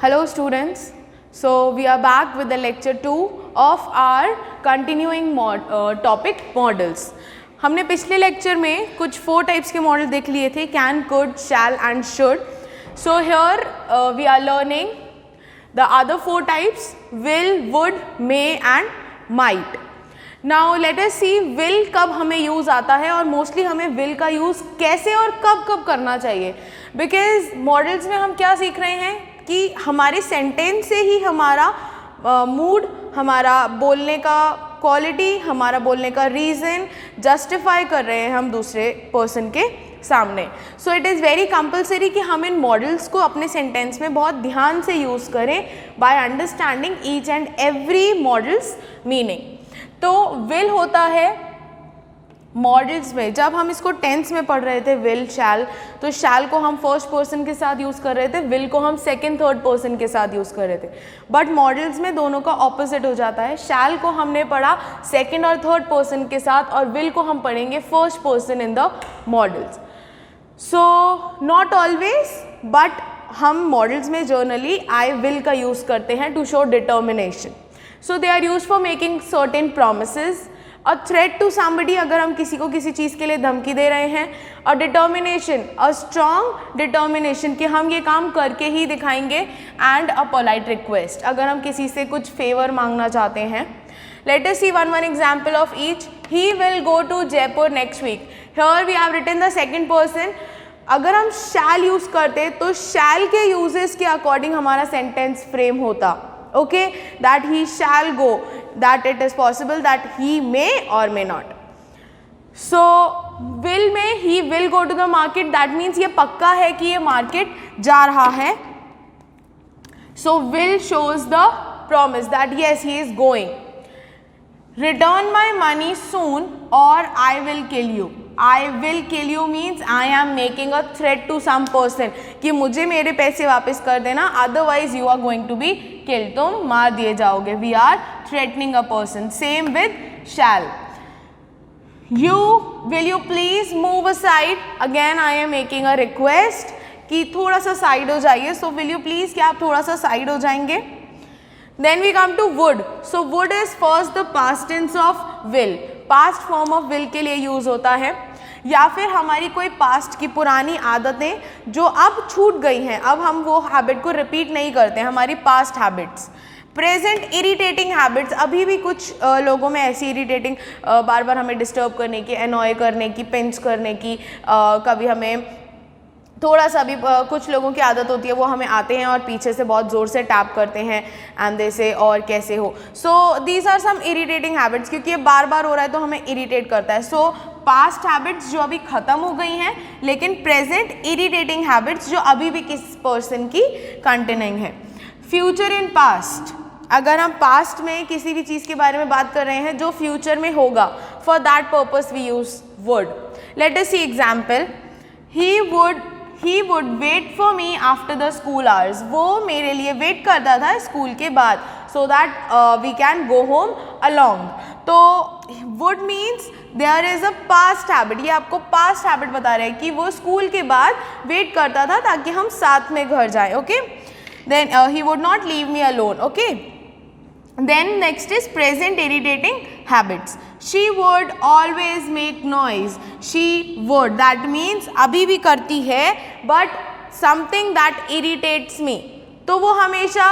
Hello students, so we are back with the lecture 2 of our continuing topic models. हमने पिछले lecture में कुछ 4 types के model देख लिए थे, can, could, shall and should. So here we are learning the other 4 types, will, would, may and might. Now let us see will कब हमें यूज़ आता है और मोस्टली हमें विल का यूज़ कैसे और कब कब करना चाहिए. बिकॉज मॉडल्स में हम क्या सीख रहे हैं कि हमारे सेंटेंस से ही हमारा मूड, हमारा बोलने का क्वालिटी, हमारा बोलने का रीज़न जस्टिफाई कर रहे हैं हम दूसरे पर्सन के सामने. So it is very compulsory कि हम इन मॉडल्स को अपने सेंटेंस में बहुत ध्यान से यूज़ करें by understanding each and every models meaning. तो विल होता है मॉडल्स में, जब हम इसको टेंस में पढ़ रहे थे विल, शैल, तो शैल को हम फर्स्ट पर्सन के साथ यूज़ कर रहे थे, विल को हम सेकंड थर्ड पर्सन के साथ यूज़ कर रहे थे. बट मॉडल्स में दोनों का ऑपोजिट हो जाता है. शैल को हमने पढ़ा सेकंड और थर्ड पर्सन के साथ और विल को हम पढ़ेंगे first person in the modals. So not always, but हम मॉडल्स में जर्नली आई विल का यूज़ करते हैं to show determination. So they are use for making certain promises. A threat to somebody, अगर हम किसी को किसी चीज़ के लिए धमकी दे रहे हैं. अ डिटर्मिनेशन, अ स्ट्रॉन्ग डिटर्मिनेशन कि हम ये काम करके ही दिखाएंगे. एंड अ पोलाइट रिक्वेस्ट, अगर हम किसी से कुछ फेवर मांगना चाहते हैं. Let us see one example of each. He will go to Jaipur next week. Here we have written the second person. अगर हम शैल यूज़ करते तो शैल के यूजेस के अकॉर्डिंग हमारा सेंटेंस फ्रेम होता. Okay, that he shall go, that it is possible that he may or may not. So will में he will go to the market, that means ये पक्का है कि ये मार्केट जा रहा है. So will shows the promise that yes he is going. Return my money soon or I will kill you. I will kill you means I am making a threat to some person कि मुझे मेरे पैसे वापस कर देना, otherwise you are going to be killed. तुम मार दिए जाओगे. We are threatening a person. Same with shall. Will you please move aside? Again I am making a request कि थोड़ा सा साइड हो जाइए. So will you please, क्या आप थोड़ा सा साइड हो जाएंगे. Then we come to would. So would is first the past tense of will. Past form of will के लिए यूज़ होता है. या फिर हमारी कोई पास्ट की पुरानी आदतें जो अब छूट गई हैं, अब हम वो हैबिट को रिपीट नहीं करते हैं, हमारी past habits. Present irritating habits, अभी भी कुछ लोगों में ऐसी इरिटेटिंग बार बार हमें डिस्टर्ब करने की, एनॉय करने की, पिंच करने की, कभी हमें थोड़ा सा भी कुछ लोगों की आदत होती है वो हमें आते हैं और पीछे से बहुत ज़ोर से टैप करते हैं एंड दे से और कैसे हो. So these are some irritating habits, क्योंकि ये बार बार हो रहा है तो हमें इरिटेट करता है. सो पास्ट हैबिट्स जो अभी ख़त्म हो गई हैं, लेकिन प्रेजेंट इरिटेटिंग हैबिट्स जो अभी भी किस पर्सन की कंटिन्यूइंग है. फ्यूचर इन पास्ट, अगर हम पास्ट में किसी भी चीज़ के बारे में बात कर रहे हैं जो फ्यूचर में होगा, for that purpose we use would. Let us see example. He would wait for me after the school hours. वो मेरे लिए वेट करता था स्कूल के बाद, so that we can go home along. तो would means there is a past habit. ये आपको past habit बता रहे हैं कि वो स्कूल के बाद वेट करता था ताकि हम साथ में घर जाएं. Okay? Then he would not leave me alone. Okay? Then next is present irritating habits. She would always make noise. She would, that means अभी भी करती है, but something that irritates me. तो वो हमेशा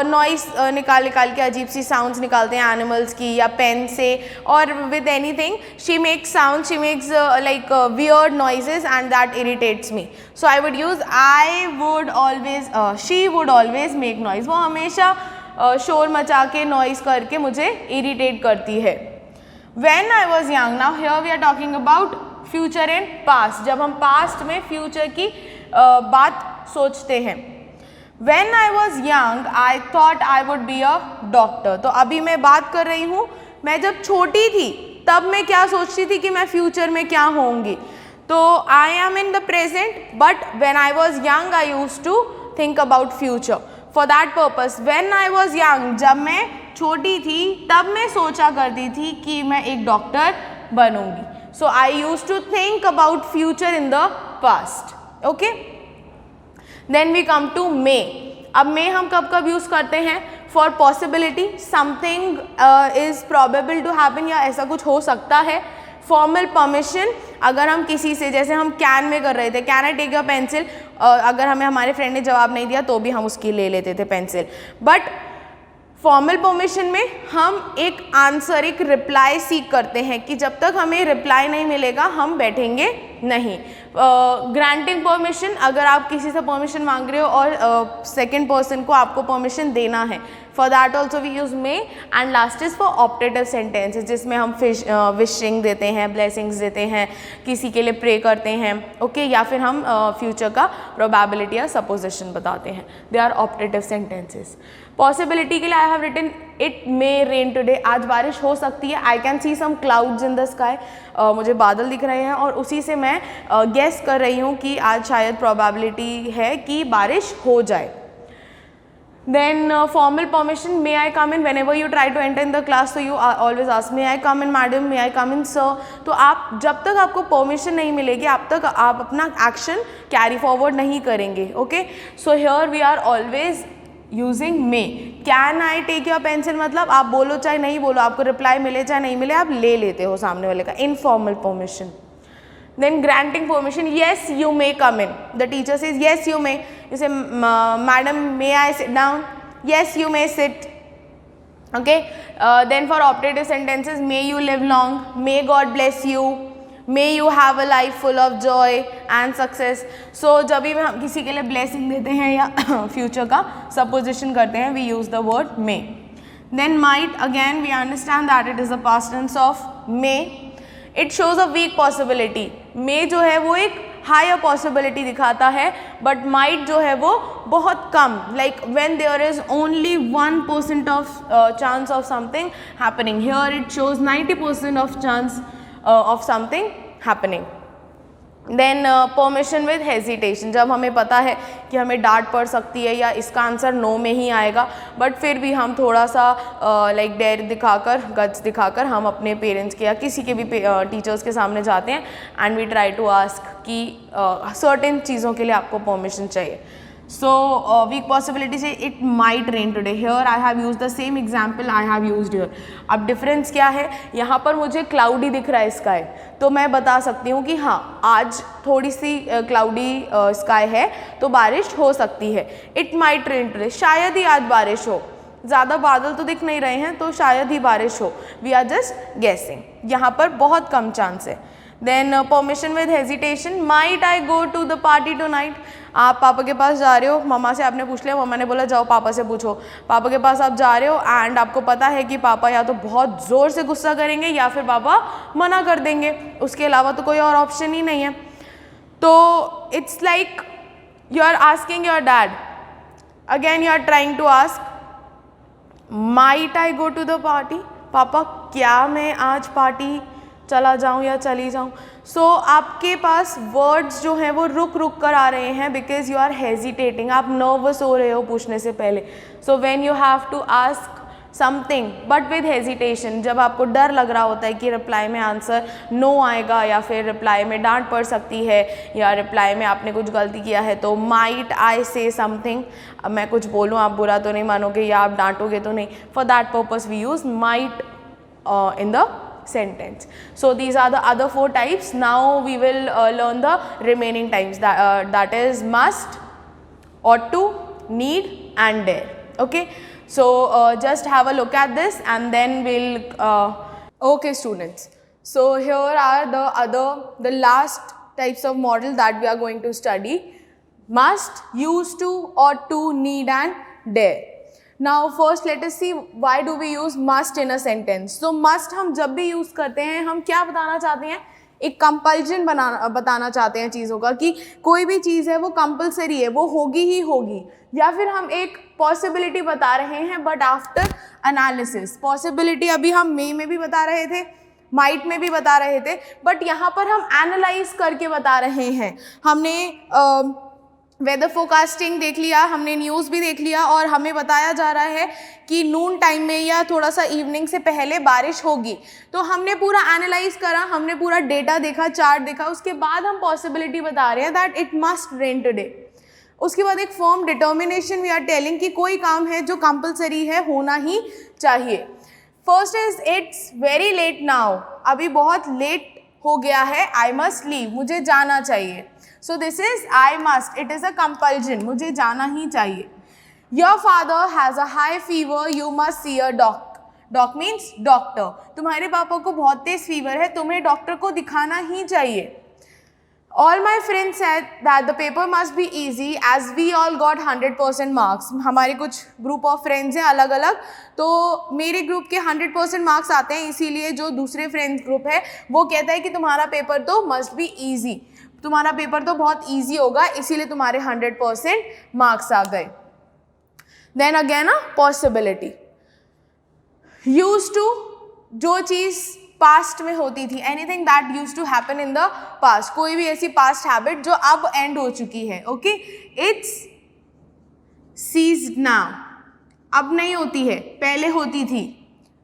नॉइस निकाल के अजीब सी साउंड्स निकालते हैं एनिमल्स की या पेन से और with anything. She makes sound, she makes like weird noises and that irritates me. So I would use I would always, she would always make noise. वो हमेशा शोर मचा के नॉइस करके मुझे इरिटेट करती है. When I was young, now here we are talking about future and past. जब हम past में future की बात सोचते हैं. When I was young, I thought I would be a doctor. तो अभी मैं बात कर रही हूँ, मैं जब छोटी थी तब मैं क्या सोचती थी कि मैं फ्यूचर में क्या होंगी. तो I am in the present, but when I was young, I used to think about future. For that purpose, when I was young, जब मैं छोटी थी तब मैं सोचा करती थी कि मैं एक डॉक्टर बनूंगी. So I used to think about future in the past. Okay, then we come to may. अब मे हम कब कब यूज़ करते हैं? For possibility, something is probable to happen, या ऐसा कुछ हो सकता है। फॉर्मल परमिशन, अगर हम किसी से, जैसे हम कैन में कर रहे थे, can I take your pencil, अगर हमें हमारे फ्रेंड ने जवाब नहीं दिया तो भी हम उसकी ले लेते थे पेंसिल। बट फॉर्मल परमिशन में हम एक आंसर, एक रिप्लाई सीख करते हैं कि जब तक हमें रिप्लाई नहीं मिलेगा हम बैठेंगे नहीं। ग्रांटिंग परमिशन, अगर आप किसी से परमिशन मांग रहे हो और सेकंड पर्सन को आपको परमिशन देना है, for that also we use may. And last is for optative sentences, जिसमें हम विशिंग देते हैं, ब्लेसिंग्स देते हैं, किसी के लिए प्रे करते हैं, ओके, या फिर हम फ्यूचर का प्रोबेबिलिटी या सपोजिशन बताते हैं। They are optative sentences. Possibility के लिए I have written it may rain today, आज बारिश हो सकती है। I can see some clouds in the sky, मुझे बादल दिख रहे हैं और उसी से मैं गेस कर रही हूँ कि आज शायद प्रोबेबिलिटी है कि बारिश हो जाए। Then formal permission, may I come in? Whenever you try to enter in the class, so you always ask, may I come in madam, may I come in sir? तो आप जब तक आपको परमिशन नहीं मिलेगी आप तक आप अपना एक्शन कैरी फॉरवर्ड नहीं करेंगे, okay. So here we are always using may. Can I take your pencil, मतलब आप बोलो चाहे नहीं बोलो, आपको रिप्लाई मिले चाहे नहीं मिले, आप ले लेते हो सामने वाले का। Informal permission. Then granting permission, yes you may come in. The teacher says yes you may. You say madam may I sit down? Yes you may sit. Okay. Then for optative sentences, may you live long, may God bless you, may you have a life full of joy and success. So जब भी हम किसी के लिए blessing देते हैं या future का supposition करते हैं, we use the word may. Then might, again we understand that it is the past tense of may. It shows a weak possibility. May जो है वो एक हायर पॉसिबिलिटी दिखाता है, बट माइट जो है वो बहुत कम, like when there is only 1% of chance of something happening. Here it shows 90% of chance of something happening. Then permission with hesitation, जब हमें पता है कि हमें डांट पड़ सकती है या इसका आंसर नो में ही आएगा, बट फिर भी हम थोड़ा सा लाइक डेयर दिखाकर, गट्स दिखाकर हम अपने पेरेंट्स के या किसी के भी टीचर्स के सामने जाते हैं and we try to ask कि सर्टेन चीज़ों के लिए आपको परमिशन चाहिए। So weak possibility से it might rain today. Here I have used the same example I have used here. अब difference क्या है, यहाँ पर मुझे cloudy दिख रहा है sky, तो मैं बता सकती हूँ कि हाँ आज थोड़ी सी cloudy sky है तो बारिश हो सकती है। It might rain today, शायद ही आज बारिश हो, ज़्यादा बादल तो दिख नहीं रहे हैं तो शायद ही बारिश हो। We are just guessing, यहाँ पर बहुत कम चांस है। Then permission with hesitation, might I go to the party tonight? आप पापा के पास जा रहे हो, मम्मा से आपने पूछ लिया, मम्मा ने बोला जाओ पापा से पूछो। पापा के पास आप जा रहे हो एंड आपको पता है कि पापा या तो बहुत ज़ोर से गुस्सा करेंगे या फिर पापा मना कर देंगे, उसके अलावा तो कोई और ऑप्शन ही नहीं है। तो it's like you are asking your dad, again you are trying to ask might I go to the party, पापा क्या मैं आज पार्टी चला जाऊं या चली जाऊं। सो आपके पास वर्ड्स जो हैं वो रुक रुक कर आ रहे हैं बिकॉज यू आर हेजिटेटिंग, आप नर्वस हो रहे हो पूछने से पहले। So when you have to ask something but with hesitation, जब आपको डर लग रहा होता है कि रिप्लाई में आंसर नो आएगा या फिर रिप्लाई में डांट पड़ सकती है या रिप्लाई में आपने कुछ गलती किया है, तो माइट आई से समथिंग, अब मैं कुछ बोलूँ आप बुरा तो नहीं मानोगे या आप डांटोगे तो नहीं, for that purpose we use might in the sentence. So these are the other 4 types. Now we will learn the remaining types, that is must, ought to, need and dare. Okay, so just have a look at this and then we'll okay students, so here are the last types of model that we are going to study: must, used to, ought to, need and dare. Now first let us see why do we use must in a sentence. So must हम जब भी use करते हैं हम क्या बताना चाहते हैं, एक कंपल्जन बताना चाहते हैं चीज़ों का कि कोई भी चीज़ है वो कंपलसरी है, वो होगी ही होगी, या फिर हम एक पॉसिबिलिटी बता रहे हैं बट आफ्टर एनालिसिस। पॉसिबिलिटी अभी हम मे में भी बता रहे थे, माइट में भी बता रहे थे, बट यहाँ पर हम एनालाइज करके बता रहे हैं। हमने वेदर फोरकास्टिंग देख लिया, हमने न्यूज़ भी देख लिया और हमें बताया जा रहा है कि नून टाइम में या थोड़ा सा इवनिंग से पहले बारिश होगी, तो हमने पूरा एनालाइज करा, हमने पूरा डेटा देखा, चार्ट देखा, उसके बाद हम पॉसिबिलिटी बता रहे हैं that it must rain today. उसके बाद एक firm determination we are telling कि कोई काम है जो कंपलसरी है, होना ही चाहिए. First is it's very late now, अभी बहुत लेट हो गया है. आई मस्ट लीव, मुझे जाना चाहिए. So this is I must, it is a compulsion, मुझे जाना ही चाहिए. Your father has a high fever, you must see a doc means doctor. तुम्हारे पापा को बहुत तेज फीवर है, तुम्हें डॉक्टर को दिखाना ही चाहिए. All my friends said that the paper must be easy as we all got 100% marks. हमारे कुछ ग्रुप ऑफ फ्रेंड्स हैं अलग अलग, तो मेरे ग्रुप के 100% मार्क्स आते हैं, इसीलिए जो दूसरे फ्रेंड्स ग्रुप है वो कहता है कि तुम्हारा पेपर तो मस्ट बी ईजी, तुम्हारा पेपर तो बहुत ईजी होगा, इसीलिए तुम्हारे 100% मार्क्स आ गए. Then again a possibility. Used to, जो चीज़ पास्ट में होती थी, anything that used to happen in the past, कोई भी ऐसी पास्ट हैबिट जो अब एंड हो चुकी है. ओके, इट्स सीज्ड नाउ, अब नहीं होती है, पहले होती थी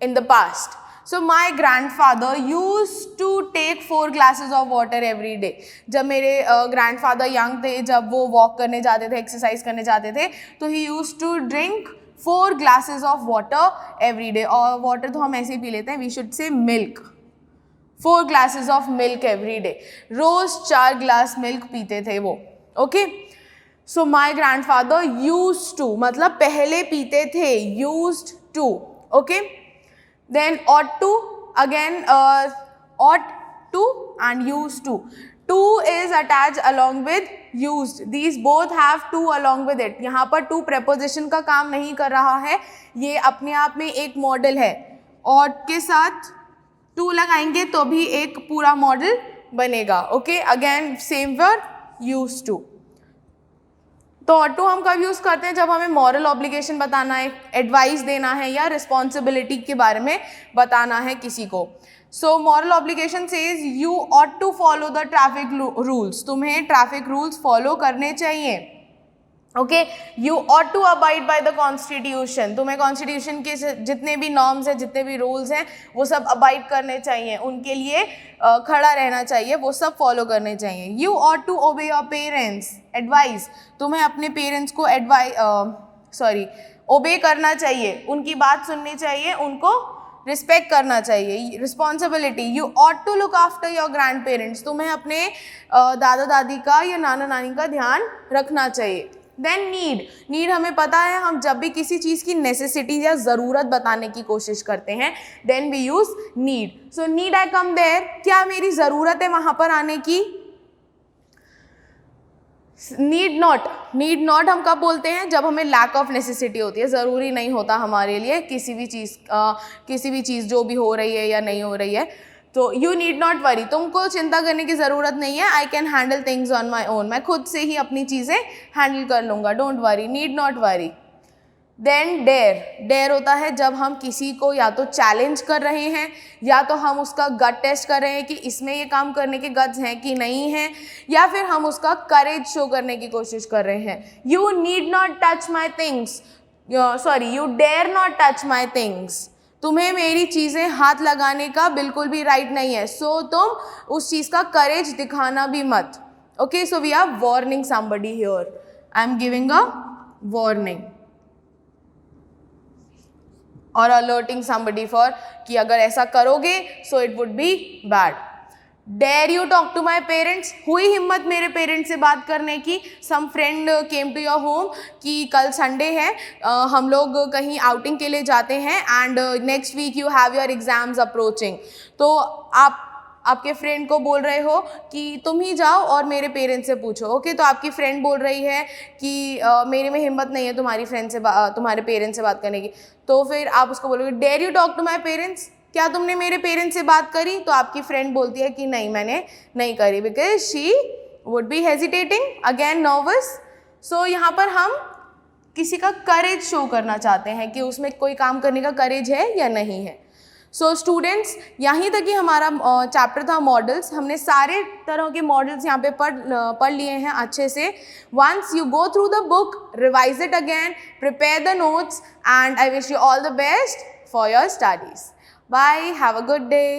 in the past. So my grandfather used to take 4 glasses of water every day. जब मेरे ग्रैंडफादर यंग थे, जब वो वॉक करने जाते थे, एक्सरसाइज करने जाते थे, तो he use to drink 4 glasses of water every day. और वाटर तो हम ऐसे ही पी लेते हैं, we should say milk. 4 glasses of milk every day, रोज 4 ग्लास मिल्क पीते थे वो. Okay, so my grandfather used to, मतलब पहले पीते थे, used to. Okay, then ought to, again ought to and used to. To is attached along with used. These both have to along with it. यहाँ पर to preposition का काम नहीं कर रहा है, ये अपने आप में एक मॉडल है. ought के साथ to लगाएंगे तो भी एक पूरा मॉडल बनेगा. Okay, again same word used to. तो ought to हम कब यूज़ करते हैं? जब हमें मॉरल ऑब्लिगेशन बताना है, एडवाइस देना है, या रिस्पॉन्सिबिलिटी के बारे में बताना है किसी को. So moral obligation says you ought to follow the traffic rules, तुम्हें ट्रैफिक रूल्स फॉलो करने चाहिए. Okay, you ought to abide by the constitution, तुम्हें कॉन्स्टिट्यूशन के जितने भी नॉर्म्स हैं, जितने भी रूल्स हैं, वो सब अबाइड करने चाहिए, उनके लिए खड़ा रहना चाहिए, वो सब फॉलो करने चाहिए. You ought to obey your parents advice, तुम्हें अपने पेरेंट्स को ओबे करना चाहिए, उनकी बात सुननी चाहिए, उनको रिस्पेक्ट करना चाहिए. Responsibility, you ought to look after your grandparents, तुम्हें अपने दादा दादी का या नाना नानी का ध्यान रखना चाहिए. देन नीड हमें पता है, हम जब भी किसी चीज़ की नेसेसिटी या ज़रूरत बताने की कोशिश करते हैं, then we use need. So need I come there, क्या मेरी ज़रूरत है वहाँ पर आने की? नीड नॉट हम कब बोलते हैं? जब हमें लैक ऑफ नेसेसिटी होती है, ज़रूरी नहीं होता हमारे लिए किसी भी चीज़ जो भी हो रही है या नहीं हो रही है. तो यू नीड नॉट वरी, तुमको चिंता करने की ज़रूरत नहीं है. I can handle things on my own, मैं खुद से ही अपनी चीज़ें हैंडल कर लूँगा. Don't worry, need not worry. Then dare होता है जब हम किसी को या तो चैलेंज कर रहे हैं, या तो हम उसका गट टेस्ट कर रहे हैं कि इसमें ये काम करने के गट्स हैं कि नहीं हैं, या फिर हम उसका करेज शो करने की कोशिश कर रहे हैं. You need not touch my things, you dare not touch my things, तुम्हें मेरी चीज़ें हाथ लगाने का बिल्कुल भी राइट नहीं है, सो तुम उस चीज़ का करेज दिखाना भी मत. Okay, so we are warning somebody here, I am giving a warning और अलर्टिंग समबडी फॉर कि अगर ऐसा करोगे so it would be bad. Dare you talk to my parents, हुई हिम्मत मेरे पेरेंट्स से बात करने की. Some friend came to your home कि कल संडे है, हम लोग कहीं आउटिंग के लिए जाते हैं, and next week you have your exams approaching. तो आप आपके फ्रेंड को बोल रहे हो कि तुम ही जाओ और मेरे पेरेंट्स से पूछो. ओके, तो आपकी फ्रेंड बोल रही है कि मेरे में हिम्मत नहीं है तुम्हारे पेरेंट्स से बात करने की. तो फिर आप उसको बोलोगे dare you talk to my parents, क्या तुमने मेरे पेरेंट्स से बात करी? तो आपकी फ्रेंड बोलती है कि नहीं, मैंने नहीं करी, because she would be hesitating, again nervous. So यहाँ पर हम किसी का करेज शो करना चाहते हैं कि उसमें कोई काम करने का करेज है या नहीं है. सो स्टूडेंट्स, यहीं तक ही हमारा चैप्टर था मॉडल्स. हमने सारे तरह के मॉडल्स यहाँ पे पढ़ लिए हैं अच्छे से. Once you go through the book, revise it again, prepare the notes, and I wish you all the best for your studies. Bye. Have a good day.